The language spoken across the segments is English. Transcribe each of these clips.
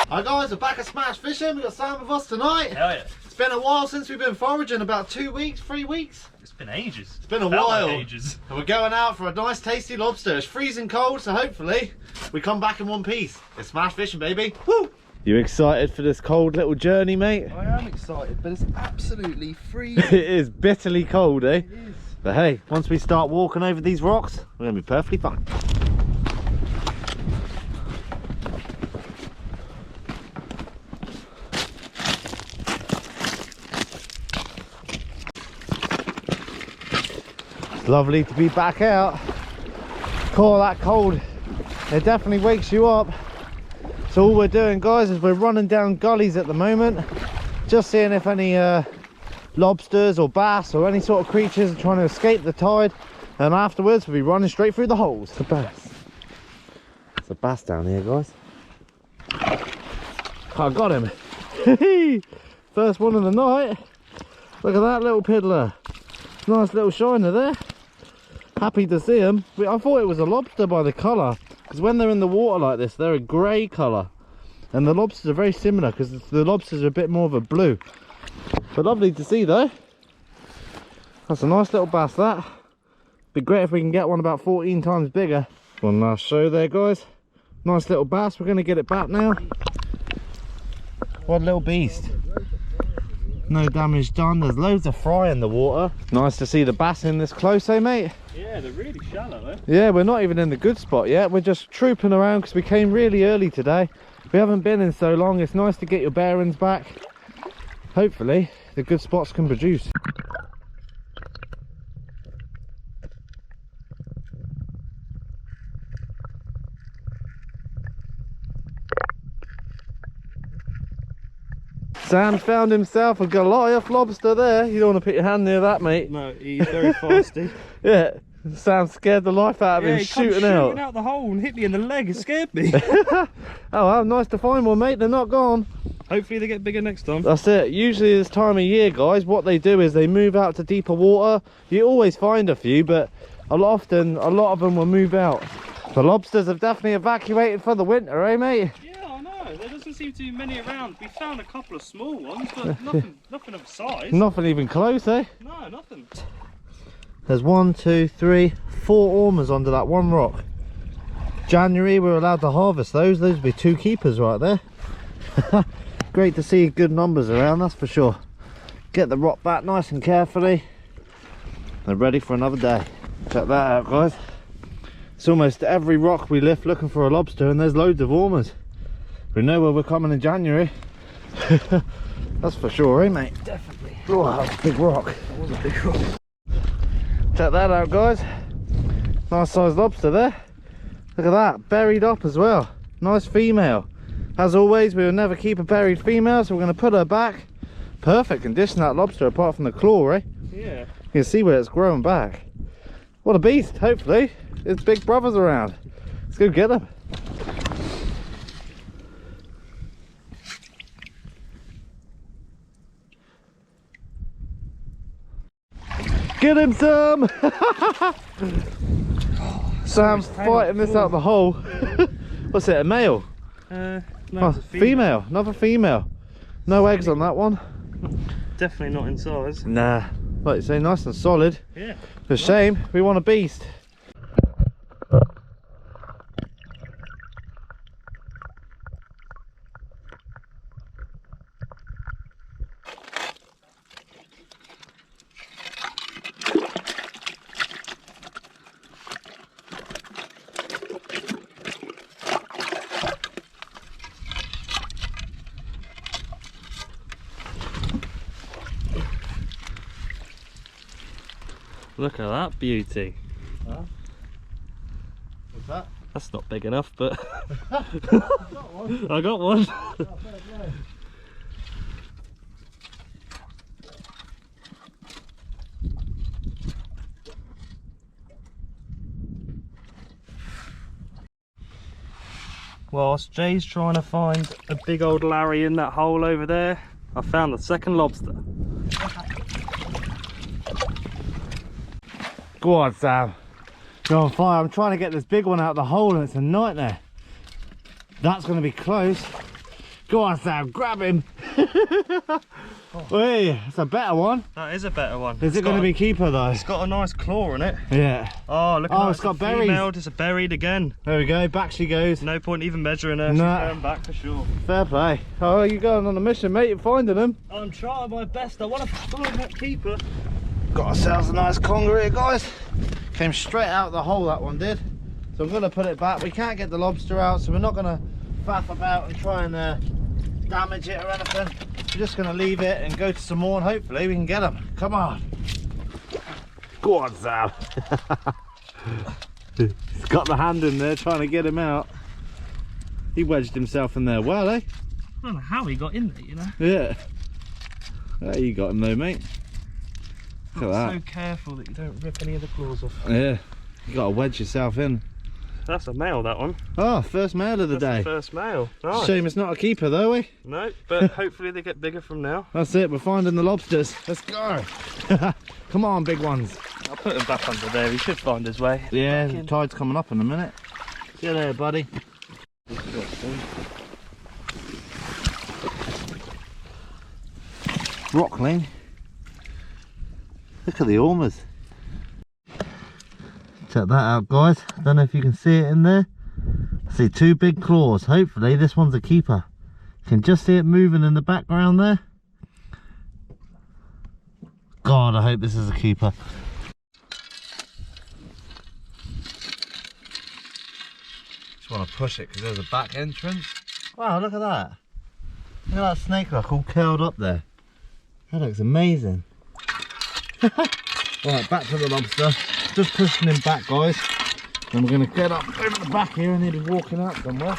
Hi guys, we're back at Smash Fishing. We've got Sam with us tonight. Hell yeah. It's been a while since we've been foraging, about 2 weeks, 3 weeks. It's been ages. It's been a while. Like ages. And we're going out for a nice tasty lobster. It's freezing cold, so hopefully we come back in one piece. It's Smash Fishing, baby. Woo! You excited for this cold little journey, mate? I am excited, but it's absolutely freezing. It is bitterly cold, eh? It is. But hey, once we start walking over these rocks, we're gonna be perfectly fine. It's lovely to be back out. Call that cold. It definitely wakes you up. So all we're doing, guys, is we're running down gullies at the moment, just seeing if any lobsters or bass or any sort of creatures are trying to escape the tide, and afterwards we'll be running straight through the holes. It's a bass. It's a bass down here, guys. I got him. First one of the night. Look at that little piddler. Nice little shiner there. Happy to see him. I thought it was a lobster by the colour, because when they're in the water like this, they're a grey colour, and the lobsters are very similar because the lobsters are a bit more of a blue. But lovely to see though. That's a nice little bass, that. Be great if we can get one about 14 times bigger. One last show there, guys. Nice little bass. We're going to get it back now. What a little beast. No damage done. There's loads of fry in the water. Nice to see the bass in this close, eh, mate? Yeah, they're really shallow, eh? Yeah, we're not even in the good spot yet. We're just trooping around because we came really early today. We haven't been in so long. It's nice to get your bearings back. Hopefully the good spots can produce. Sam found himself a Goliath lobster there. You don't want to put your hand near that, mate. No, he's very fasty. Yeah, Sam scared the life out of him, he shooting come out the hole and hit me in the leg. It scared me. Oh well, nice to find one, mate. They're not gone. Hopefully they get bigger next time. That's it. Usually this time of year, guys, what they do is they move out to deeper water. You always find a few, but often a lot of them will move out. The lobsters have definitely evacuated for the winter, eh, mate? Yeah, I know. There doesn't seem to be many around. We found a couple of small ones, but nothing of size. Nothing even close, eh? No, nothing. There's 1, 2, 3, 4 ormers under that one rock. January we're allowed to harvest those. Those would be 2 keepers right there. Great to see good numbers around, that's for sure. Get the rock back nice and carefully. They're ready for another day. Check that out, guys. It's almost every rock we lift looking for a lobster, and there's loads of ormers. We know where we're coming in January. That's for sure, eh, mate? Definitely. Oh, that was a big rock. That was a big rock. Check that out, guys. Nice sized lobster there. Look at that, buried up as well. Nice female. As always, we will never keep a buried female, so we're going to put her back. Perfect condition, that lobster, apart from the claw, eh? Yeah. You can see where it's growing back. What a beast, hopefully. Its big brother's around. Let's go get them. Get him, Sam! Sam's fighting this out the hole. What's it, a male? No, Oh, it's a female, another female. No eggs on that one. Definitely not in size. Nah, like you say, nice and solid. Yeah. It's a shame, we want a beast. Look at that beauty. Huh? What's that? That's not big enough, but I got one. I got one. Whilst Jay's trying to find a big old Larry in that hole over there, I found the second lobster. Go on, Sam. You're on fire. I'm trying to get this big one out of the hole and it's a nightmare. That's going to be close. Go on, Sam, grab him. Hey, it's a better one. That is a better one. Is it going to be keeper though? It's got a nice claw in it. Yeah. Oh, look at that. It's got berries. Female, it's a buried again. There we go, back she goes. No point even measuring her. Nah. She's going back for sure. Fair play. Oh, you going on a mission, mate? You're finding them. I'm trying my best. I want to find that keeper. Got ourselves a nice conger here, guys. Came straight out the hole, that one did. So I'm going to put it back. We can't get the lobster out, so we're not going to faff about and try and damage it or anything. We're just going to leave it and go to some more, and hopefully we can get them. Come on. Go on, Sam. He's got the hand in there trying to get him out. He wedged himself in there well, eh? I don't know how he got in there, you know. Yeah. There you got him though, mate. Look at that. So careful that you don't rip any of the claws off. Yeah. You got to wedge yourself in. That's a male, that one. Oh, first male of the day. First male. Nice. Shame it's not a keeper though, eh? No, but hopefully they get bigger from now. That's it, we're finding the lobsters. Let's go. Come on, big ones. I'll put him back under there. He should find his way. Yeah, the tide's coming up in a minute. See you there, buddy. Rockling. Look at the ormers. Check that out, guys. Don't know if you can see it in there. I see two big claws. Hopefully this one's a keeper. You can just see it moving in the background there. God, I hope this is a keeper. Just want to push it because there's a back entrance. Wow, look at that. Look at that snake hook all curled up there. That looks amazing. Right, back to the lobster. Just pushing him back, guys. Then we're going to get up over the back here and he'll be walking out somewhere.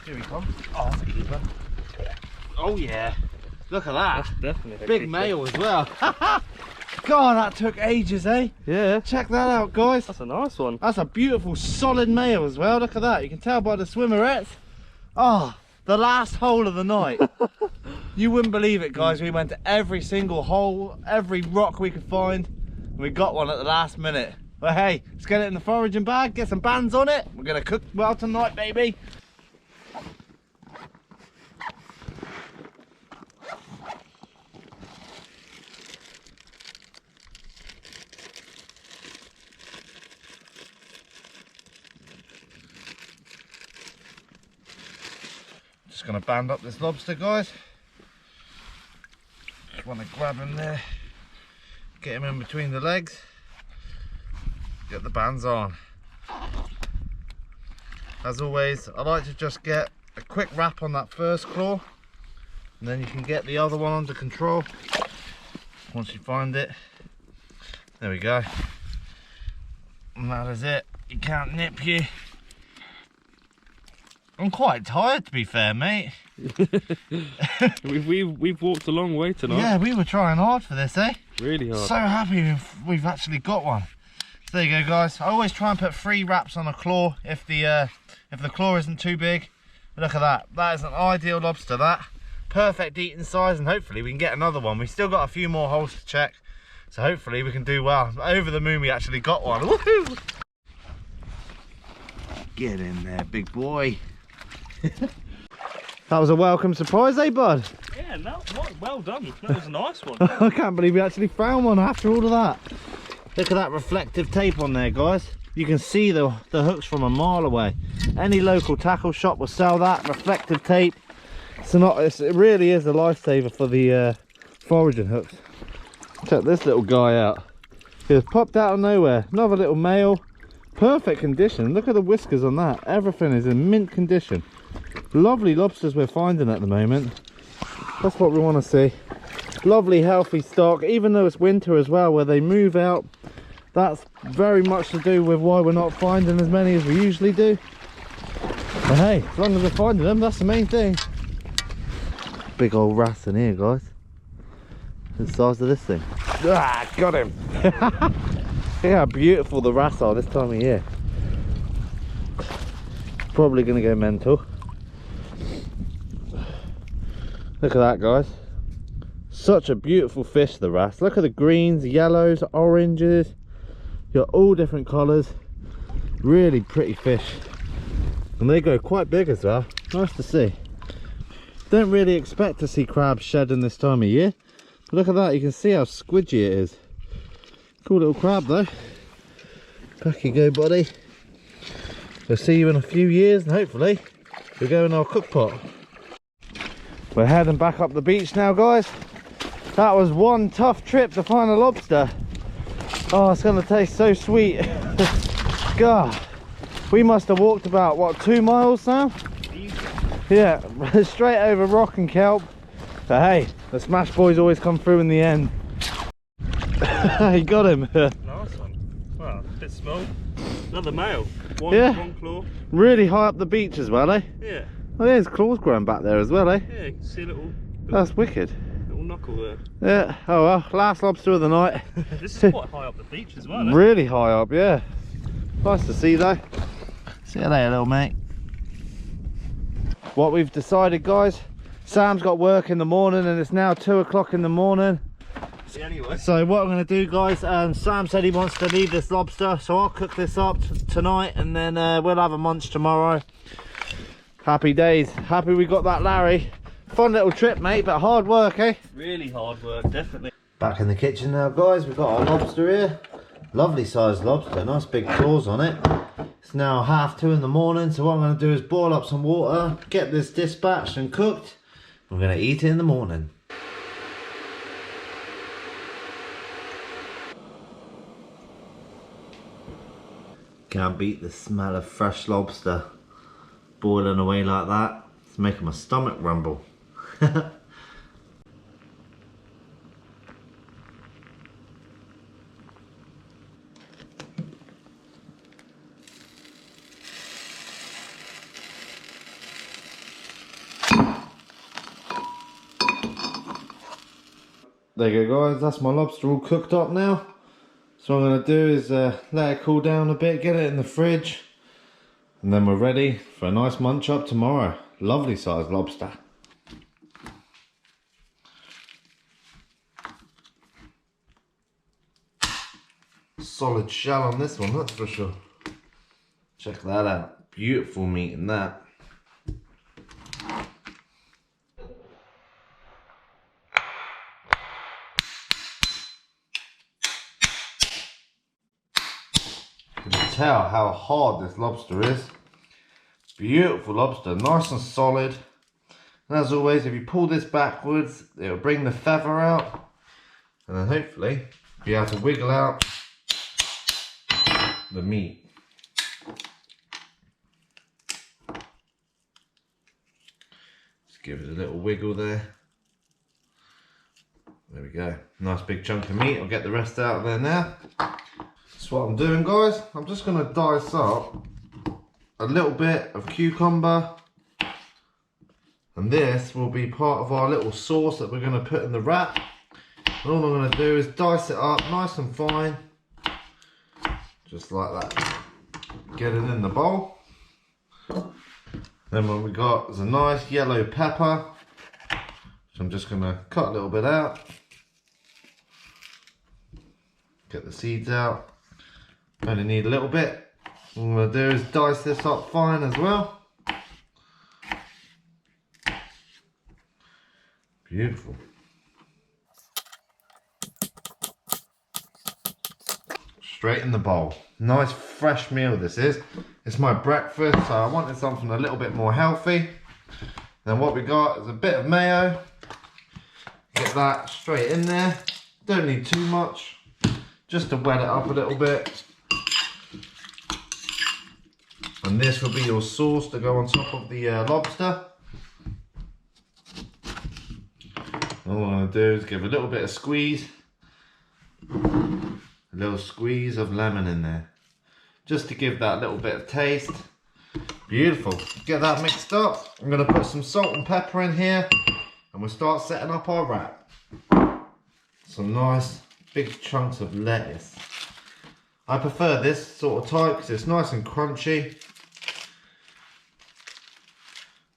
Here he comes. Oh, that's a keeper. Oh yeah. Look at that. That's definitely a big keeper. male as well. God, that took ages, eh? Yeah. Check that out, guys. That's a nice one. That's a beautiful solid male as well. Look at that. You can tell by the swimmerettes. Oh, the last hole of the night. You wouldn't believe it, guys. We went to every single hole, every rock we could find. And we got one at the last minute. But hey, let's get it in the foraging bag, get some bands on it. We're going to cook well tonight, baby. Just going to band up this lobster, guys. Just want to grab him there, get him in between the legs, get the bands on. As always, I like to just get a quick wrap on that first claw, and then you can get the other one under control once you find it. There we go. And that is it. He can't nip you. I'm quite tired, to be fair, mate. we've walked a long way tonight. Yeah, we were trying hard for this, eh? Really hard. So happy we've actually got one. So there you go, guys. I always try and put 3 wraps on a claw if the claw isn't too big. But look at that. That is an ideal lobster. That perfect eating size, and hopefully we can get another one. We've still got a few more holes to check, so hopefully we can do well. Over the moon, we actually got one. Woohoo! Get in there, big boy. That was a welcome surprise, eh, bud? Yeah, no, well done. That was a nice one. I can't believe we actually found one after all of that. Look at that reflective tape on there, guys. You can see the hooks from a mile away. Any local tackle shop will sell that reflective tape. It really is a lifesaver for the foraging hooks. Check this little guy out. He was popped out of nowhere. Another little male. Perfect condition. Look at the whiskers on that. Everything is in mint condition. Lovely lobsters we're finding at the moment. That's what we want to see. Lovely healthy stock, even though it's winter as well where they move out. That's very much to do with why we're not finding as many as we usually do. But hey, as long as we're finding them, that's the main thing. Big old wrasse in here, guys. The size of this thing. Ah, got him. Look how beautiful the wrasse are this time of year. Probably going to go mental. Look at that, guys. Such a beautiful fish, the wrasse. Look at the greens, yellows, oranges. You've got all different colours. Really pretty fish. And they go quite big as well. Nice to see. Don't really expect to see crabs shedding this time of year. But look at that, you can see how squidgy it is. Cool little crab though. Back you go, buddy. We'll see you in a few years and hopefully we'll go in our cook pot. We're heading back up the beach now, guys. That was one tough trip to find a lobster. Oh, it's gonna taste so sweet. God, we must have walked about, what, 2 miles, Sam? Yeah, straight over rock and kelp. But hey, the smash boys always come through in the end. You got him. Nice one. Well, a bit small. Another male. One claw. Really high up the beach as well, eh? Yeah. Oh, there's claws growing back there as well, eh? Yeah, you can see a little That's wicked. little knuckle there. Yeah, oh well, last lobster of the night. This is quite high up the beach as well, eh? Really high up, yeah. Nice to see though. See you later, little mate. What we've decided, guys, Sam's got work in the morning and it's now 2 o'clock in the morning. Anyway. So what I'm going to do, guys, Sam said he wants to leave this lobster, so I'll cook this up tonight and then we'll have a munch tomorrow. Happy days. Happy we got that Larry. Fun little trip, mate, but hard work, eh? Really hard work, definitely. Back in the kitchen now, guys. We've got our lobster here. Lovely sized lobster, nice big claws on it. It's now 2:30 in the morning, so what I'm going to do is boil up some water, get this dispatched and cooked. We're going to eat it in the morning. Can't beat the smell of fresh lobster boiling away like that. It's making my stomach rumble. There you go, guys, that's my lobster all cooked up now. So what I'm going to do is let it cool down a bit, get it in the fridge, and then we're ready for a nice munch up tomorrow. Lovely sized lobster. Solid shell on this one, that's for sure. Check that out, beautiful meat in that. You can tell how hard this lobster is. Beautiful lobster, nice and solid. And as always, if you pull this backwards, it'll bring the feather out, and then hopefully be able to wiggle out the meat. Just give it a little wiggle there. There we go. Nice big chunk of meat. I'll get the rest out of there now. That's what I'm doing, guys. I'm just going to dice up a little bit of cucumber, and this will be part of our little sauce that we're going to put in the wrap. And all I'm going to do is dice it up nice and fine, just like that. Get it in the bowl. Then what we got is a nice yellow pepper, which I'm just going to cut a little bit out. Get the seeds out. Only need a little bit. What I'm going to do is dice this up fine as well. Beautiful. Straight in the bowl. Nice fresh meal this is. It's my breakfast, so I wanted something a little bit more healthy. Then what we got is a bit of mayo. Get that straight in there. Don't need too much, just to wet it up a little bit. And this will be your sauce to go on top of the lobster. All I'm going to do is give a little bit of squeeze. A little squeeze of lemon in there. Just to give that little bit of taste. Beautiful. Get that mixed up. I'm going to put some salt and pepper in here. And we'll start setting up our wrap. Some nice big chunks of lettuce. I prefer this sort of type because it's nice and crunchy.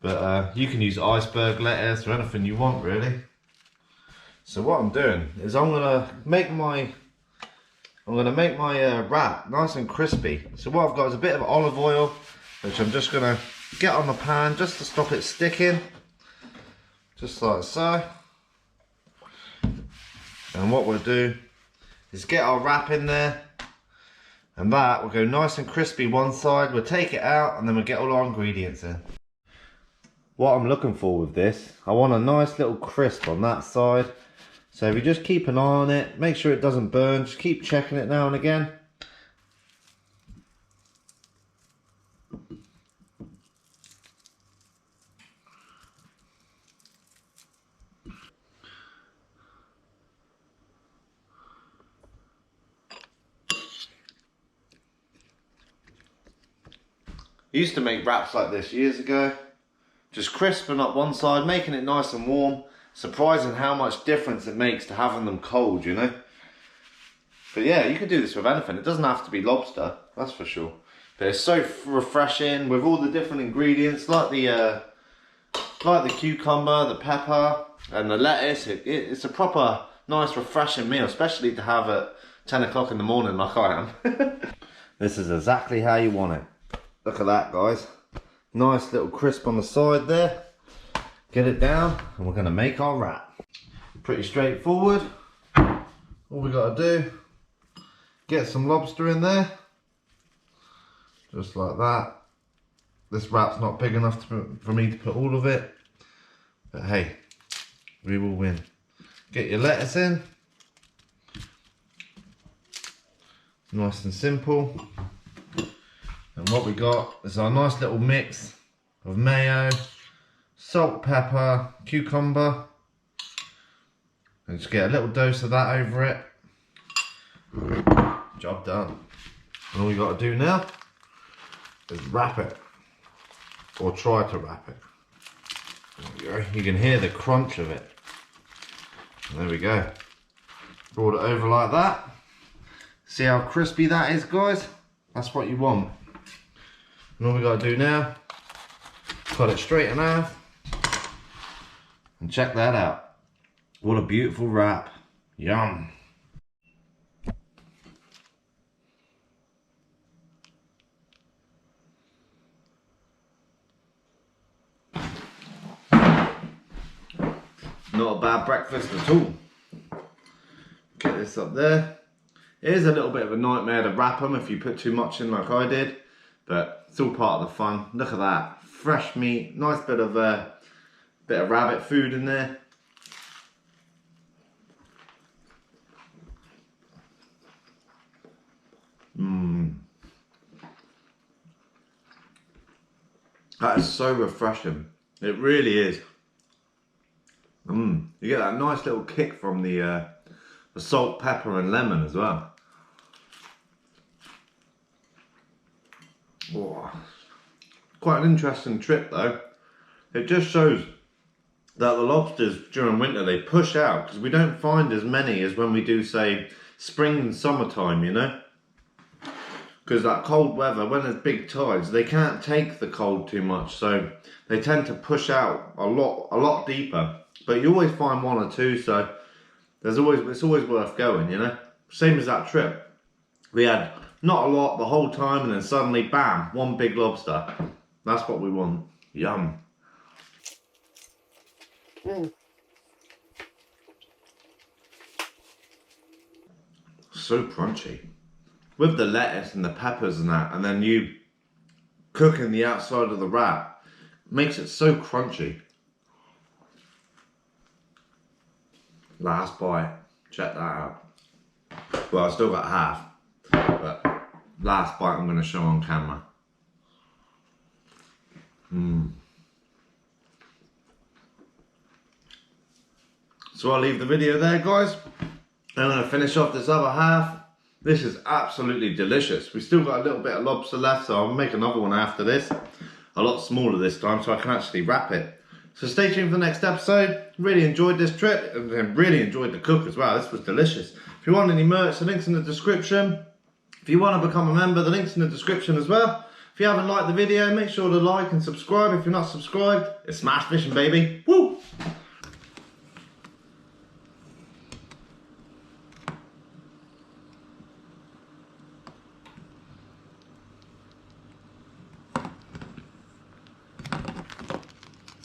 But you can use iceberg lettuce or anything you want, really. So what I'm doing is I'm gonna make my wrap nice and crispy. So what I've got is a bit of olive oil, which I'm just gonna get on the pan just to stop it sticking. just like so. And what we'll do is get our wrap in there, and that will go nice and crispy one side. We'll take it out and then we'll get all our ingredients in. What I'm looking for with this, I want a nice little crisp on that side. So if you just keep an eye on it, make sure it doesn't burn, just keep checking it now and again. I used to make wraps like this years ago. Just crisping up one side, making it nice and warm. Surprising how much difference it makes to having them cold, you know. But yeah, you can do this with anything. It doesn't have to be lobster, that's for sure. But it's so refreshing with all the different ingredients, like the cucumber, the pepper, and the lettuce. It's a proper nice refreshing meal, especially to have at 10 o'clock in the morning like I am. This is exactly how you want it. Look at that, guys. Nice little crisp on the side there. Get it down and we're going to make our wrap. Pretty straightforward. All we got to do, get some lobster in there. Just like that. This wrap's not big enough for me to put all of it. But hey, we will win. Get your lettuce in. Nice and simple. And what we got is our nice little mix of mayo, salt, pepper, cucumber. And just get a little dose of that over it. Job done. And all you got to do now is wrap it. Or try to wrap it. There we go. You can hear the crunch of it. And there we go. Brought it over like that. See how crispy that is, guys? That's what you want. And all we got to do now, cut it straight in half. And check that out. What a beautiful wrap. Yum. Not a bad breakfast at all. Get this up there. It is a little bit of a nightmare to wrap them if you put too much in like I did, but it's all part of the fun. Look at that, fresh meat, nice bit of rabbit food in there. That is so refreshing. It really is. You get that nice little kick from the salt, pepper and lemon as well. Oh, quite an interesting trip though. It just shows that the lobsters during winter, they push out, because we don't find as many as when we do, say, spring and summertime, you know. Because that cold weather, when there's big tides, they can't take the cold too much, so they tend to push out a lot deeper. But you always find one or two, so it's always worth going, you know. Same as that trip. We had not a lot the whole time, and then suddenly, bam, one big lobster. That's what we want. Yum. So crunchy. With the lettuce and the peppers and that, and then you cooking the outside of the wrap, makes it so crunchy. Last bite, check that out. Well, I still got half, but last bite I'm going to show on camera. So I'll leave the video there, guys. I'm going to finish off this other half. This is absolutely delicious. We still got a little bit of lobster left, so I'll make another one after this. A lot smaller this time, so I can actually wrap it. So stay tuned for the next episode. Really enjoyed this trip and really enjoyed the cook as well. This was delicious. If you want any merch, the link's in the description. If you want to become a member, the link's in the description as well. If you haven't liked the video, make sure to like and subscribe. If you're not subscribed, it's smash fishing, baby. Woo!